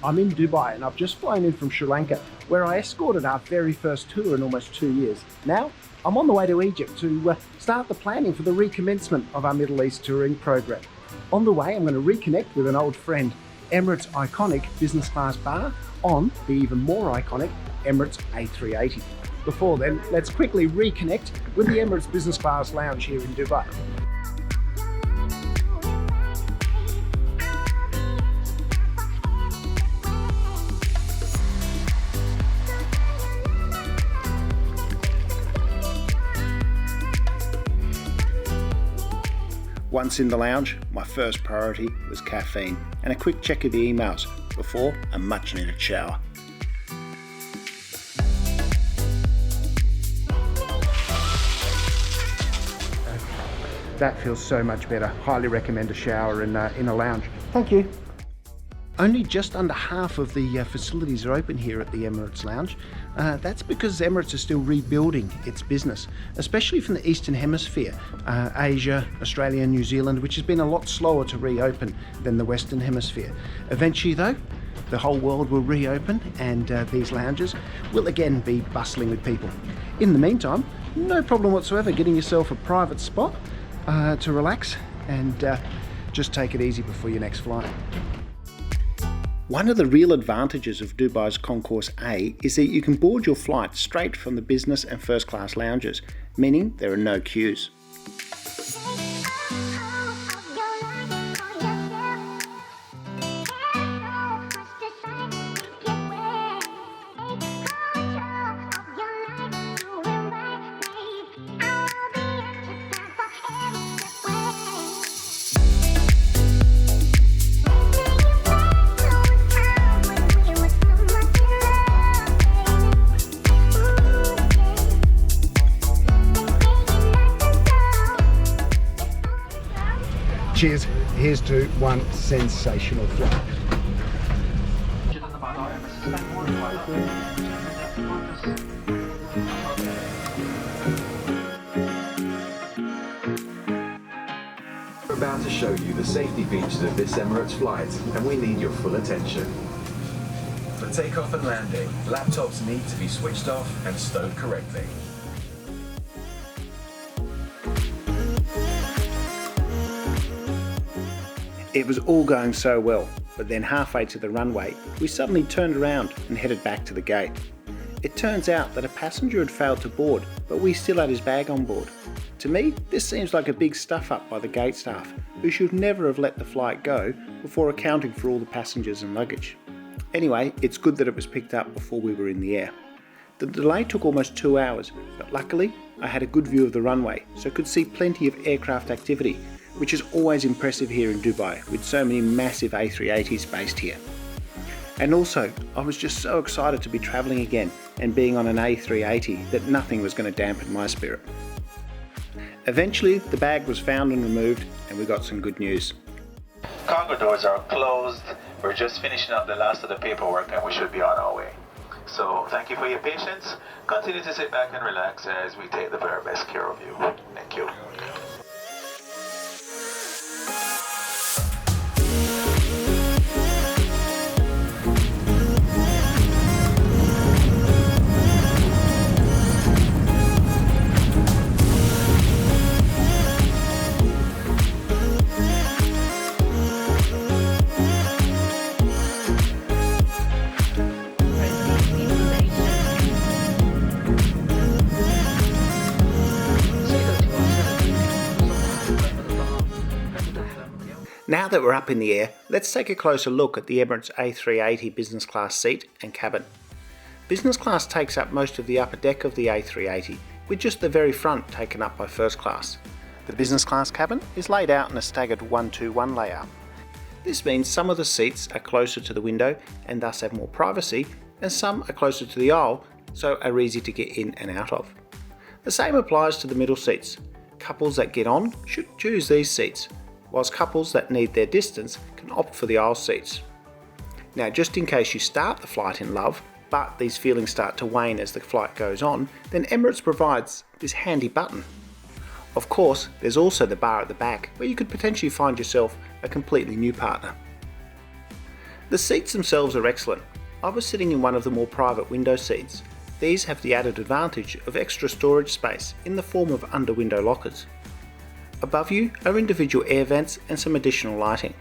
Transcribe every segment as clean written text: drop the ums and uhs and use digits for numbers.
I'm in Dubai and I've just flown in from Sri Lanka, where I escorted our very first tour in almost 2 years. Now, I'm on the way to Egypt to start the planning for the recommencement of our Middle East touring program. On the way, I'm going to reconnect with an old friend, Emirates' iconic business class bar on the even more iconic Emirates A380. Before then, let's quickly reconnect with the Emirates Business Class Lounge here in Dubai. Once in the lounge, my first priority was caffeine and a quick check of the emails before a much needed shower. That feels so much better. Highly recommend a shower in a lounge. Thank you. Only just under half of the facilities are open here at the Emirates Lounge. That's because Emirates is still rebuilding its business, especially from the Eastern Hemisphere, Asia, Australia and New Zealand, which has been a lot slower to reopen than the Western Hemisphere. Eventually though, the whole world will reopen and these lounges will again be bustling with people. In the meantime, no problem whatsoever getting yourself a private spot to relax and just take it easy before your next flight. One of the real advantages of Dubai's Concourse A is that you can board your flight straight from the business and first class lounges, meaning there are no queues. Cheers, here's to one sensational flight. We're about to show you the safety features of this Emirates flight, and we need your full attention. For takeoff and landing, laptops need to be switched off and stowed correctly. It was all going so well, but then halfway to the runway, we suddenly turned around and headed back to the gate. It turns out that a passenger had failed to board, but we still had his bag on board. To me, this seems like a big stuff up by the gate staff, who should never have let the flight go before accounting for all the passengers and luggage. Anyway, it's good that it was picked up before we were in the air. The delay took almost 2 hours, but luckily I had a good view of the runway, so could see plenty of aircraft activity, which is always impressive here in Dubai, with so many massive A380s based here. And also, I was just so excited to be travelling again and being on an A380 that nothing was going to dampen my spirit. Eventually, the bag was found and removed, and we got some good news. Cargo doors are closed. We're just finishing up the last of the paperwork and we should be on our way. So thank you for your patience. Continue to sit back and relax as we take the very best care of you. Thank you. Now that we're up in the air, let's take a closer look at the Emirates A380 business class seat and cabin. Business class takes up most of the upper deck of the A380, with just the very front taken up by first class. The business class cabin is laid out in a staggered 1-2-1 layout. This means some of the seats are closer to the window and thus have more privacy, and some are closer to the aisle, so are easy to get in and out of. The same applies to the middle seats. Couples that get on should choose these seats, whilst couples that need their distance can opt for the aisle seats. Now, just in case you start the flight in love, but these feelings start to wane as the flight goes on, then Emirates provides this handy button. Of course, there's also the bar at the back, where you could potentially find yourself a completely new partner. The seats themselves are excellent. I was sitting in one of the more private window seats. These have the added advantage of extra storage space in the form of under window lockers. Above you are individual air vents and some additional lighting.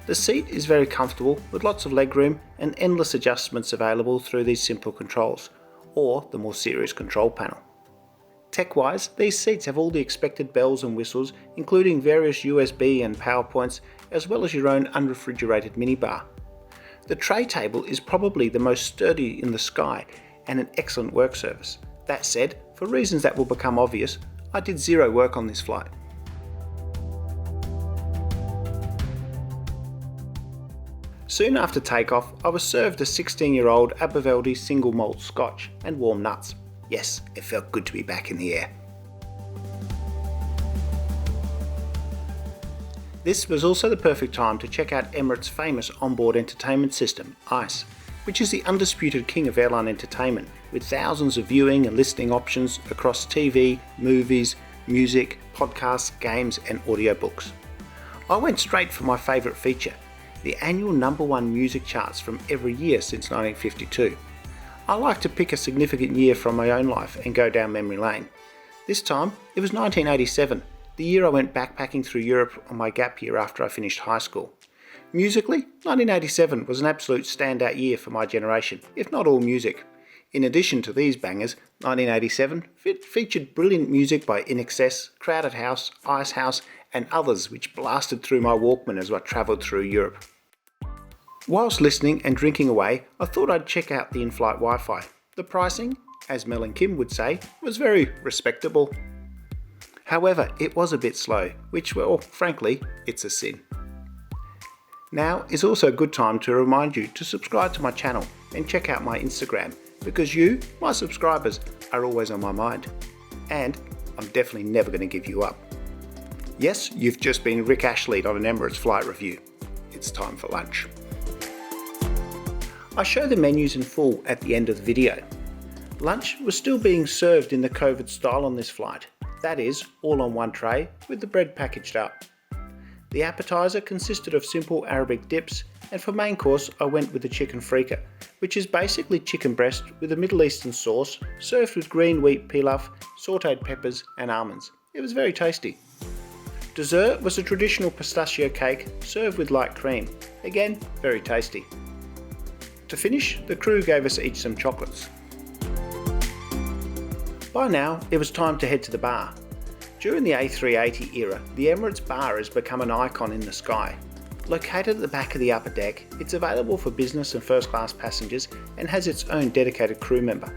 The seat is very comfortable with lots of legroom and endless adjustments available through these simple controls, or the more serious control panel. Tech-wise, these seats have all the expected bells and whistles, including various USB and power points, as well as your own unrefrigerated minibar. The tray table is probably the most sturdy in the sky and an excellent work surface. That said, for reasons that will become obvious, I did zero work on this flight. Soon after takeoff, I was served a 16-year-old Aberfeldy single malt scotch and warm nuts. Yes, it felt good to be back in the air. This was also the perfect time to check out Emirates' famous onboard entertainment system, ICE, which is the undisputed king of airline entertainment, with thousands of viewing and listening options across TV, movies, music, podcasts, games and audiobooks. I went straight for my favourite feature, the annual #1 music charts from every year since 1952. I like to pick a significant year from my own life and go down memory lane. This time, it was 1987, the year I went backpacking through Europe on my gap year after I finished high school. Musically, 1987 was an absolute standout year for my generation, if not all music. In addition to these bangers, 1987 featured brilliant music by INXS, Crowded House, Ice House and others which blasted through my Walkman as I travelled through Europe. Whilst listening and drinking away, I thought I'd check out the in-flight Wi-Fi. The pricing, as Mel and Kim would say, was very respectable. However, it was a bit slow, which, well, frankly, it's a sin. Now is also a good time to remind you to subscribe to my channel and check out my Instagram, because you, my subscribers, are always on my mind. And I'm definitely never going to give you up. Yes, you've just been Rick Ashley'd on an Emirates flight review. It's time for lunch. I show the menus in full at the end of the video. Lunch was still being served in the COVID style on this flight. That is, all on one tray with the bread packaged up. The appetizer consisted of simple Arabic dips, and for main course I went with the chicken frika, which is basically chicken breast with a Middle Eastern sauce, served with green wheat pilaf, sautéed peppers and almonds. It was very tasty. Dessert was a traditional pistachio cake served with light cream. Again, very tasty. To finish, the crew gave us each some chocolates. By now, it was time to head to the bar. During the A380 era, the Emirates Bar has become an icon in the sky. Located at the back of the upper deck, it's available for business and first class passengers and has its own dedicated crew member.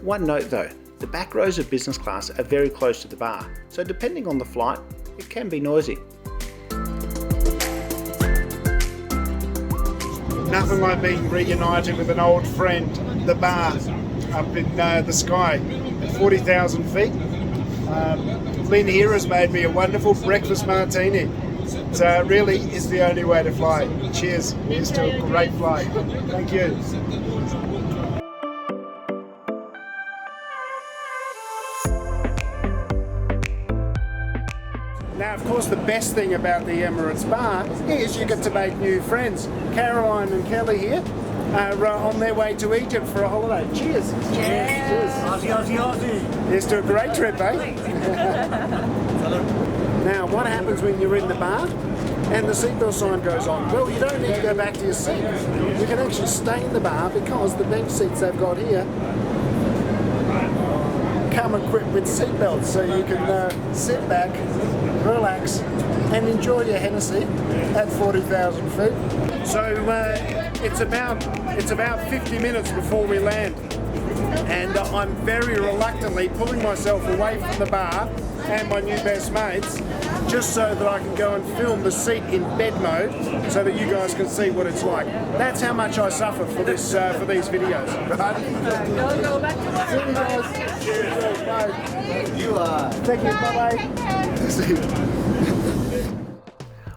One note though, the back rows of business class are very close to the bar, so depending on the flight, it can be noisy. Nothing like being reunited with an old friend, the bar, up in the sky at 40,000 feet. Lynn here has made me a wonderful breakfast martini. It really is the only way to fly. Cheers. Here's to a great flight. Thank you. Now, of course, the best thing about the Emirates Bar is you get to make new friends. Caroline and Kelly here are on their way to Egypt for a holiday. Cheers. Cheers. Aussie, Aussie, Aussie. Here's to a great trip, eh? Now, what happens when you're in the bar and the seatbelt sign goes on? Well, you don't need to go back to your seat. You can actually stay in the bar because the bench seats they've got here come equipped with seatbelts, so you can sit back, relax and enjoy your Hennessy at 40,000 feet. So it's about 50 minutes before we land, and I'm very reluctantly pulling myself away from the bar and my new best mates just so that I can go and film the seat in bed mode so that you guys can see what it's like. That's how much I suffer for this for these videos. Right? Go back to See you guys. Cheers, bye. You are. Thank you. Bye-bye.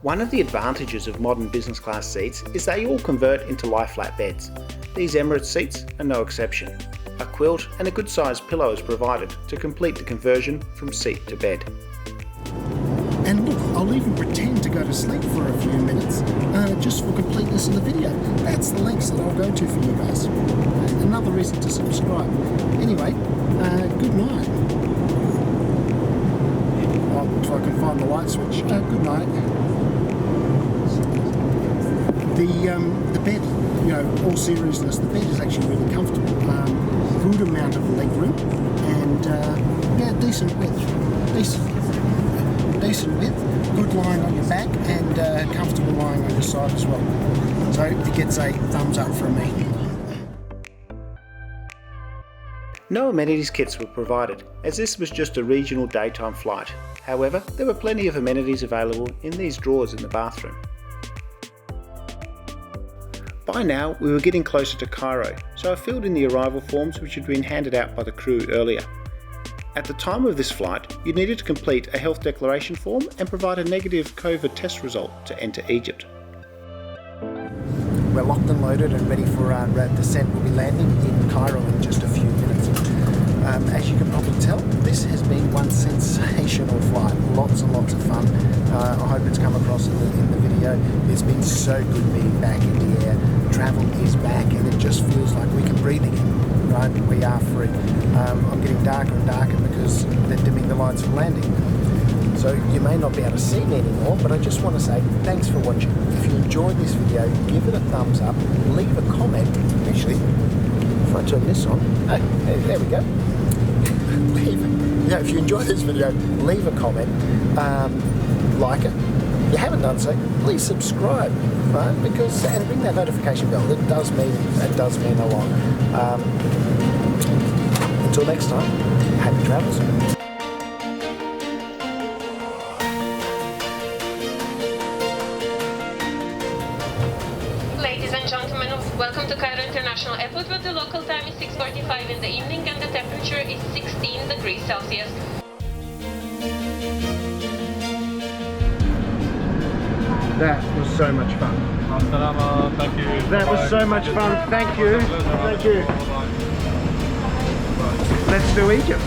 One of the advantages of modern business class seats is they all convert into lie-flat beds. These Emirates seats are no exception. A quilt and a good sized pillow is provided to complete the conversion from seat to bed. And look, I'll leave even pretend to go to sleep for a few minutes just for completeness of the video. That's the lengths that I'll go to for you guys. Another reason to subscribe. Anyway, good night. If I can find the light switch. Good night. The bed, you know, all seriousness, the bed is actually really comfortable. Good amount of leg room and yeah, decent width. Decent width, good line on your back and comfortable lying on your side as well. So it gets a thumbs up from me. No amenities kits were provided, as this was just a regional daytime flight. However, there were plenty of amenities available in these drawers in the bathroom. By now, we were getting closer to Cairo, so I filled in the arrival forms which had been handed out by the crew earlier. At the time of this flight, you needed to complete a health declaration form and provide a negative COVID test result to enter Egypt. We're locked and loaded and ready for our descent. We'll be landing in Cairo in just a few minutes. As you can probably tell, this has been one sensational flight. Lots and lots of fun. I hope it's come across in the video. It's been so good being back in the air. Travel is back and it just feels like we can breathe again. Right? We are free. I'm getting darker and darker because they're dimming the lights for landing. So you may not be able to see me anymore, but I just want to say thanks for watching. If you enjoyed this video, give it a thumbs up, leave a comment. Actually, if I turn this on, there we go. If you enjoyed this video, leave a comment, like it. If you haven't done so, please subscribe, right? Because and ring that notification bell. It does mean a lot. Until next time, happy travels. Ladies and gentlemen, welcome to Cairo International Airport, where the local time is 6:45 in the evening and the temperature is 16 degrees Celsius. That was so much fun. Thank you. That was so much fun. Thank you. Thank you. Let's do Egypt.